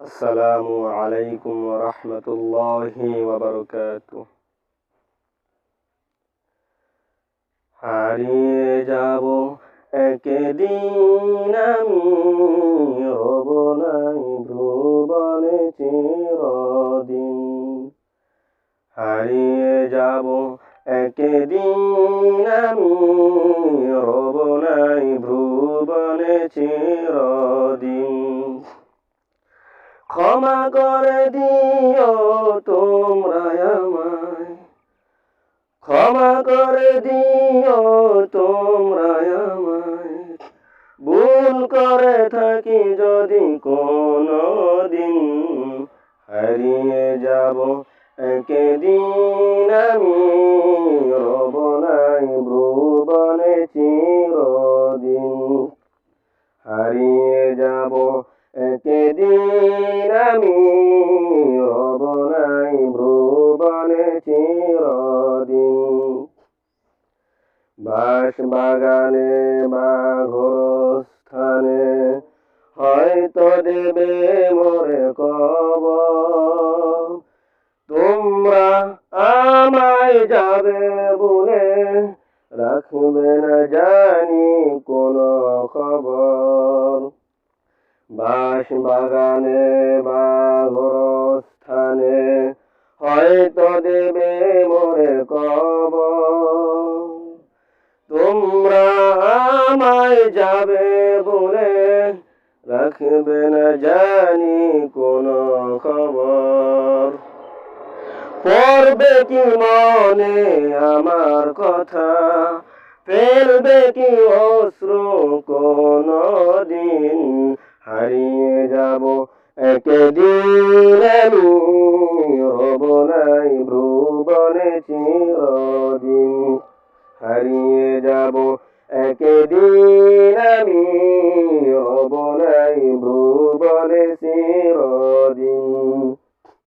আসসালামু আলাইকুম ওয়া রাহমাতুল্লাহি ওয়া বারাকাতুহু। হারিয়ে যাব একদিন আমি, রব নাই ভুবনে চিরদিন। হারিয়ে যাব একদিন আমি, রব নাই ভুবনে চিরদিন। ক্ষমা করে দিও তোমরা আমায়, ক্ষমা করে দিও তোমরা আমায়, ভুল করে থাকি যদি কোনো দিন। হারিয়ে যাব একদিন আমি, রব নাই ভুবনে চিরদিন। হারিয়ে যাব একদিন আমি, রব নাই ভুবনে চিরদিন। বাঁশ বাগানে বা গোরস্থানে হয়তো দেবে মোরে কবর। তোমরা আমায় যাবে বলে রাখবে না জানি কোনো খবর। বাঁশ বাগানে বা গোরস্থানে হয়তো দেবে মোরে কবর। তোমরা আমায় যাবে বলে রাখবে না জানি কোনো খবর। পড়বে কি মনে আমার কথা, ফেলবে কি অশ্রু কোনো দিন। হারিয়ে যাব একদিন আমি, রব নাই ভুবনে চিরদিন। হারিয়ে যাব একদিন আমি, রব নাই ভুবনে চিরদিন।